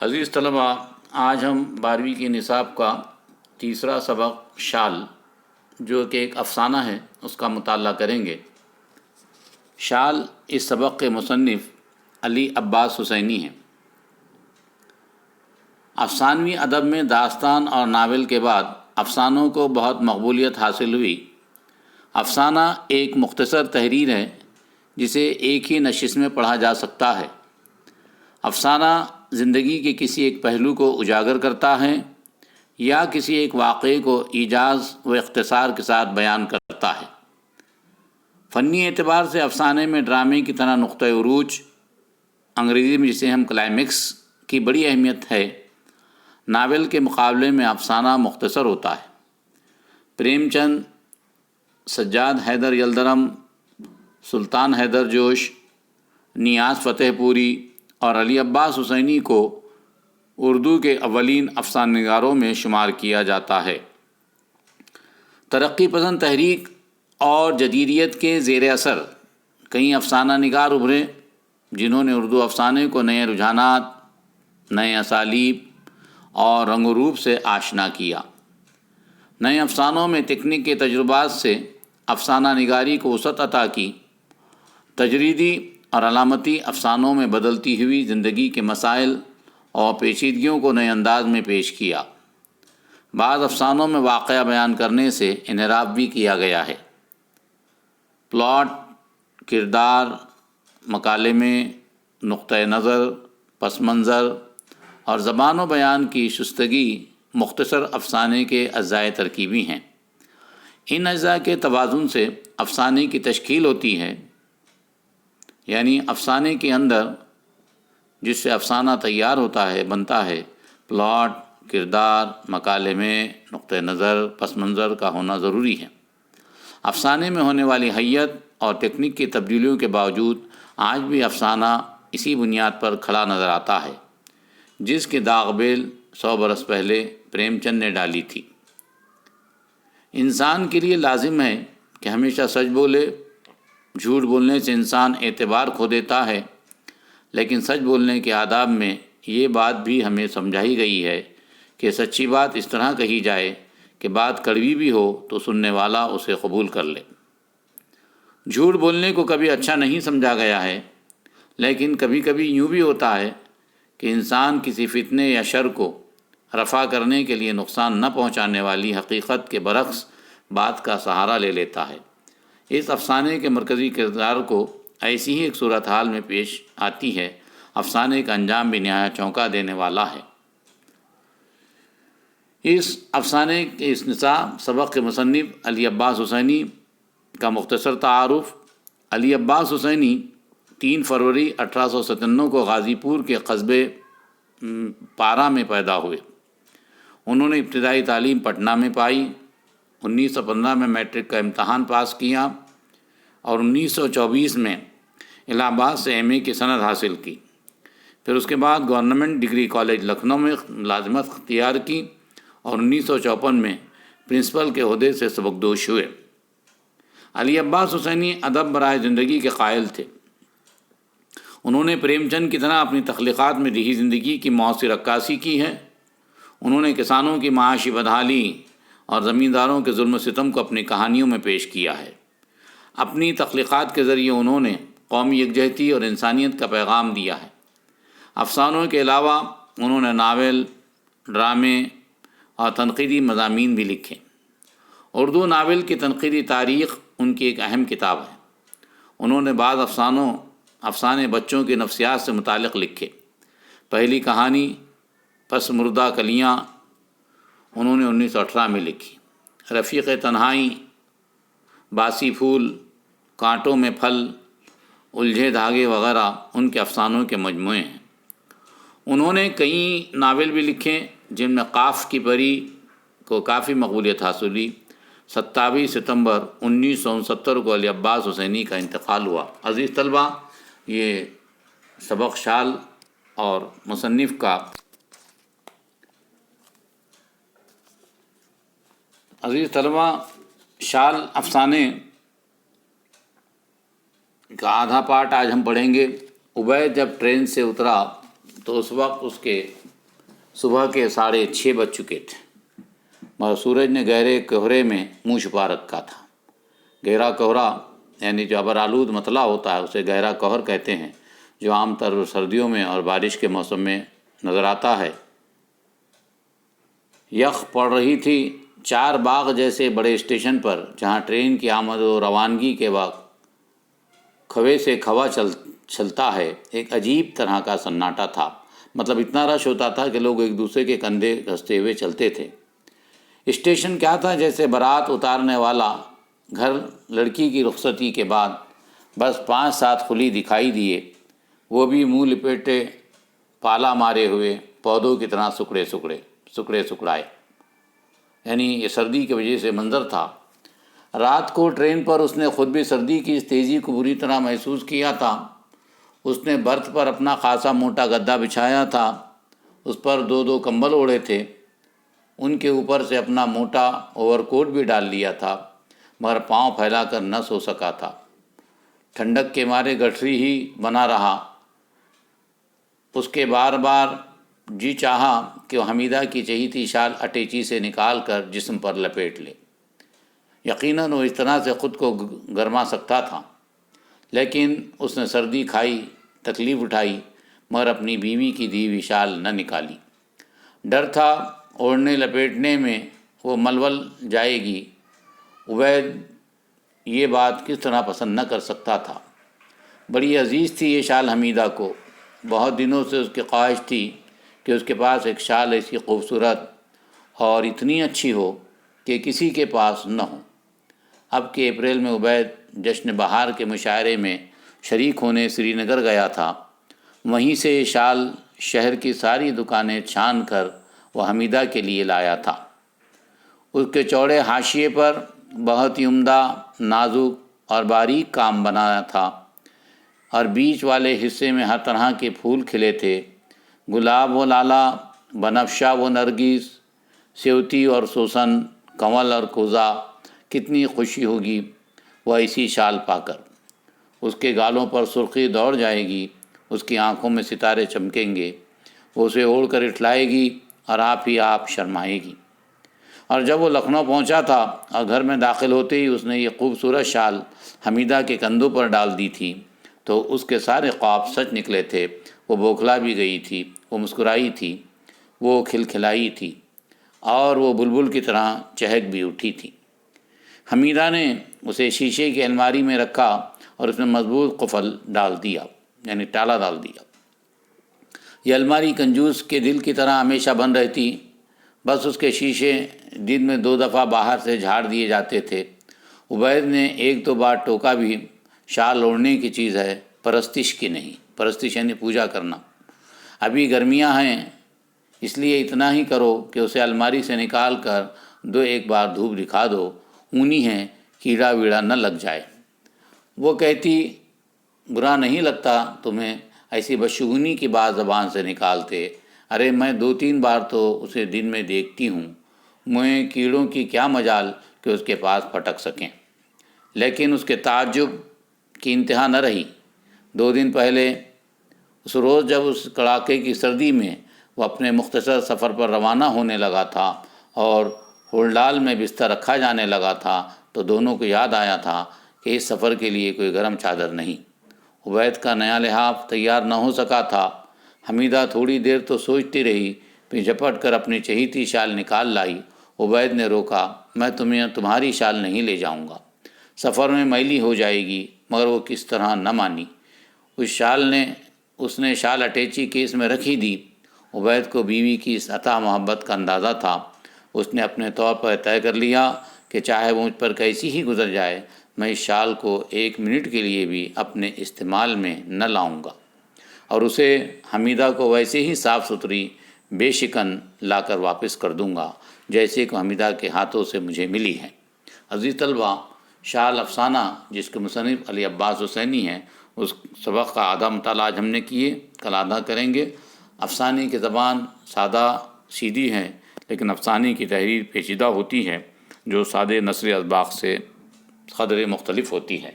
عزیز طلبہ، آج ہم 12ویں کے نصاب کا تیسرا سبق شال، جو کہ ایک افسانہ ہے، اس کا مطالعہ کریں گے۔ شال اس سبق کے مصنف علی عباس حسینی ہیں۔ افسانوی ادب میں داستان اور ناول کے بعد افسانوں کو بہت مقبولیت حاصل ہوئی۔ افسانہ ایک مختصر تحریر ہے جسے ایک ہی نشست میں پڑھا جا سکتا ہے۔ افسانہ زندگی کے کسی ایک پہلو کو اجاگر کرتا ہے یا کسی ایک واقعے کو ایجاز و اختصار کے ساتھ بیان کرتا ہے۔ فنی اعتبار سے افسانے میں ڈرامے کی طرح نقطہ عروج، انگریزی میں جسے ہم کلائمیکس، کی بڑی اہمیت ہے۔ ناول کے مقابلے میں افسانہ مختصر ہوتا ہے۔ پریم چند، سجاد حیدر یلدرم، سلطان حیدر جوش، نیاز فتح پوری اور علی عباس حسینی کو اردو کے اولین افسانہ نگاروں میں شمار کیا جاتا ہے۔ ترقی پسند تحریک اور جدیدیت کے زیر اثر کئی افسانہ نگار ابھرے جنہوں نے اردو افسانے کو نئے رجحانات، نئے اسالیب اور رنگ و روپ سے آشنا کیا۔ نئے افسانوں میں تکنیک کے تجربات سے افسانہ نگاری کو وسعت عطا کی۔ تجریدی اور علامتی افسانوں میں بدلتی ہوئی زندگی کے مسائل اور پیچیدگیوں کو نئے انداز میں پیش کیا۔ بعض افسانوں میں واقعہ بیان کرنے سے انحراف بھی کیا گیا ہے۔ پلاٹ، کردار، مکالمے، نقطۂ نظر، پس منظر اور زبان و بیان کی شستگی مختصر افسانے کے اجزاء ترکیبی ہیں۔ ان اجزاء کے توازن سے افسانے کی تشکیل ہوتی ہے، یعنی افسانے کے اندر جس سے افسانہ تیار ہوتا ہے، بنتا ہے، پلاٹ، کردار، مکالمے، نقطۂ نظر، پس منظر کا ہونا ضروری ہے۔ افسانے میں ہونے والی حیت اور تکنیک کی تبدیلیوں کے باوجود آج بھی افسانہ اسی بنیاد پر کھڑا نظر آتا ہے جس کی داغ بیل 100 برس پہلے پریم چند نے ڈالی تھی۔ انسان کے لیے لازم ہے کہ ہمیشہ سچ بولے۔ جھوٹ بولنے سے انسان اعتبار کھو دیتا ہے، لیکن سچ بولنے کے آداب میں یہ بات بھی ہمیں سمجھائی گئی ہے کہ سچی بات اس طرح کہی جائے کہ بات کڑوی بھی ہو تو سننے والا اسے قبول کر لے۔ جھوٹ بولنے کو کبھی اچھا نہیں سمجھا گیا ہے، لیکن کبھی کبھی یوں بھی ہوتا ہے کہ انسان کسی فتنے یا شر کو رفع کرنے کے لیے نقصان نہ پہنچانے والی حقیقت کے برعکس بات کا سہارا لے لیتا ہے۔ اس افسانے کے مرکزی کردار کو ایسی ہی ایک صورتحال میں پیش آتی ہے۔ افسانے کا انجام بھی نہایت چونکا دینے والا ہے۔ اس افسانے کے اس نصاب سبق کے مصنف علی عباس حسینی کا مختصر تعارف۔ علی عباس حسینی 3 فروری 1897 کو غازی پور کے قصبے پارا میں پیدا ہوئے۔ انہوں نے ابتدائی تعلیم پٹنہ میں پائی۔ 1915 میں میٹرک کا امتحان پاس کیا اور 1924 میں الہ آباد سے ایم اے کی سند حاصل کی۔ پھر اس کے بعد گورنمنٹ ڈگری کالج لکھنؤ میں ملازمت اختیار کی اور 1954 میں پرنسپل کے عہدے سے سبکدوش ہوئے۔ علی عباس حسینی ادب برائے زندگی کے قائل تھے۔ انہوں نے پریم چند کی طرح اپنی تخلیقات میں دیہی زندگی کی معاصر عکاسی کی ہے۔ انہوں نے کسانوں کی معاشی بدحالی اور زمینداروں کے ظلم و ستم کو اپنی کہانیوں میں پیش کیا ہے۔ اپنی تخلیقات کے ذریعے انہوں نے قومی یکجہتی اور انسانیت کا پیغام دیا ہے۔ افسانوں کے علاوہ انہوں نے ناول، ڈرامے اور تنقیدی مضامین بھی لکھے۔ اردو ناول کی تنقیدی تاریخ ان کی ایک اہم کتاب ہے۔ انہوں نے بعض افسانے بچوں کی نفسیات سے متعلق لکھے۔ پہلی کہانی پس مردہ کلیاں انہوں نے 1918 میں لکھی۔ رفیق تنہائی، باسی پھول، کانٹوں میں پھل، الجھے دھاگے وغیرہ ان کے افسانوں کے مجموعے ہیں۔ انہوں نے کئی ناول بھی لکھے جن میں قاف کی پری کو کافی مقبولیت حاصل ہوئی۔ 27 ستمبر 1969 کو علی عباس حسینی کا انتقال ہوا۔ عزیز طلبہ، یہ سبق شال اور مصنف کا شال افسانے کا آدھا پارٹ آج ہم پڑھیں گے۔ عبید جب ٹرین سے اترا تو اس وقت اس کے صبح کے 6:30 بج چکے تھے، مگر سورج نے گہرے کوہرے میں منہ چھپا رکھا تھا۔ گہرا کوہرا یعنی جو ابرآلود مطلع ہوتا ہے اسے گہرا کوہر کہتے ہیں، جو عام طور پر سردیوں میں اور بارش کے موسم میں نظر آتا ہے۔ یخ پڑ رہی تھی۔ 4 باغ جیسے بڑے اسٹیشن پر، جہاں ٹرین کی آمد و روانگی کے وقت کھوے سے کھوا چلتا ہے، ایک عجیب طرح کا سناٹا تھا۔ مطلب اتنا رش ہوتا تھا کہ لوگ ایک دوسرے کے کندھے گھستے ہوئے چلتے تھے۔ اسٹیشن کیا تھا، جیسے بارات اتارنے والا گھر لڑکی کی رخصتی کے بعد بس 5-7 خلی دکھائی دیے، وہ بھی منہ لپیٹے پالا مارے ہوئے پودوں کی طرح سکڑائے۔ یعنی یہ سردی کی وجہ سے منظر تھا۔ رات کو ٹرین پر اس نے خود بھی سردی کی اس تیزی کو بری طرح محسوس کیا تھا۔ اس نے برتھ پر اپنا خاصا موٹا گدا بچھایا تھا، اس پر 2 کمبل اوڑھے تھے، ان کے اوپر سے اپنا موٹا اوور کوٹ بھی ڈال لیا تھا، مگر پاؤں پھیلا کر نہ سو سکا تھا۔ ٹھنڈک کے مارے گٹھری ہی بنا رہا۔ اس کے بار بار جی چاہا کہ وہ حمیدہ کی چہیتی شال اٹیچی سے نکال کر جسم پر لپیٹ لے۔ یقیناً وہ اس طرح سے خود کو گرما سکتا تھا، لیکن اس نے سردی کھائی، تکلیف اٹھائی، مگر اپنی بیوی کی دی ہوئی شال نہ نکالی۔ ڈر تھا اوڑھنے لپیٹنے میں وہ ملول جائے گی۔ عبید یہ بات کس طرح پسند نہ کر سکتا تھا۔ بڑی عزیز تھی یہ شال حمیدہ کو۔ بہت دنوں سے اس کی خواہش تھی کہ اس کے پاس ایک شال ایسی خوبصورت اور اتنی اچھی ہو کہ کسی کے پاس نہ ہو۔ اب کہ اپریل میں عبید جشن بہار کے مشاعرے میں شریک ہونے سری نگر گیا تھا، وہیں سے یہ شال شہر کی ساری دکانیں چھان کر وہ حمیدہ کے لیے لایا تھا۔ اس کے چوڑے حاشیے پر بہت ہی عمدہ، نازک اور باریک کام بنایا تھا، اور بیچ والے حصے میں ہر طرح کے پھول کھلے تھے۔ گلاب و لالا، بنفشہ و نرگس، سیوتی اور سوسن، کنول اور کوزہ۔ کتنی خوشی ہوگی وہ ایسی شال پا کر۔ اس کے گالوں پر سرخی دوڑ جائے گی، اس کی آنکھوں میں ستارے چمکیں گے، وہ اسے اوڑھ کر اٹھلائے گی اور آپ ہی آپ شرمائے گی۔ اور جب وہ لکھنؤ پہنچا تھا اور گھر میں داخل ہوتے ہی اس نے یہ خوبصورت شال حمیدہ کے کندھوں پر ڈال دی تھی، تو اس کے سارے خواب سچ نکلے تھے۔ وہ بوکھلا بھی گئی تھی، وہ مسکرائی تھی، وہ کھلکھلائی تھی، اور وہ بلبل کی طرح چہک بھی اٹھی تھی۔ حمیدہ نے اسے شیشے کی الماری میں رکھا اور اس میں مضبوط قفل ڈال دیا، یعنی تالا ڈال دیا۔ یہ الماری کنجوس کے دل کی طرح ہمیشہ بند رہتی، بس اس کے شیشے دن میں 2 دفعہ باہر سے جھاڑ دیے جاتے تھے۔ عبید نے 1-2 بار ٹوکا بھی، شال اوڑھنے کی چیز ہے، پرستش کی نہیں۔ پرستش یعنی پوجا کرنا۔ ابھی گرمیاں ہیں، اس لیے اتنا ہی کرو کہ اسے الماری سے نکال کر 2-1 بار دھوپ دکھا دو، اونی ہے، کیڑا ویڑا نہ لگ جائے۔ وہ کہتی، برا نہیں لگتا تمہیں ایسی بدشگونی کی بات زبان سے نکالتے؟ ارے میں 2-3 بار تو اسے دن میں دیکھتی ہوں، مجھے کیڑوں کی کیا مجال کہ اس کے پاس پھٹک سکیں۔ لیکن اس کے تعجب کی انتہا نہ رہی۔ 2 دن پہلے، اس روز جب اس کڑاکے کی سردی میں وہ اپنے مختصر سفر پر روانہ ہونے لگا تھا اور ہولڈال میں بستر رکھا جانے لگا تھا، تو دونوں کو یاد آیا تھا کہ اس سفر کے لیے کوئی گرم چادر نہیں۔ عبید کا نیا لحاف تیار نہ ہو سکا تھا۔ حمیدہ تھوڑی دیر تو سوچتی رہی، پھر جھپٹ کر اپنی چہیتی شال نکال لائی۔ عبید نے روکا، میں تمہاری شال نہیں لے جاؤں گا، سفر میں میلی ہو جائے گی۔ مگر وہ کس طرح نہ مانی۔ اس نے شال اٹیچی کیس میں رکھی دی۔ عبید کو بیوی کی اس عطا محبت کا اندازہ تھا۔ اس نے اپنے طور پر طے کر لیا کہ چاہے وہ مجھ پر کیسی ہی گزر جائے، میں اس شال کو 1 منٹ کے لیے بھی اپنے استعمال میں نہ لاؤں گا، اور اسے حمیدہ کو ویسے ہی صاف ستھری بے شکن لا کر واپس کر دوں گا جیسے کہ حمیدہ کے ہاتھوں سے مجھے ملی ہے۔ عزیز طلبہ، شال افسانہ جس کے مصنف علی عباس حسینی ہیں، اس سبق کا آدھا مطالعہ آج ہم نے کیے، کل آدھا کریں گے۔ افسانے کی زبان سادہ سیدھی ہے، لیکن افسانے کی تحریر پیچیدہ ہوتی ہے، جو سادے نثری اسباق سے قدرے مختلف ہوتی ہے۔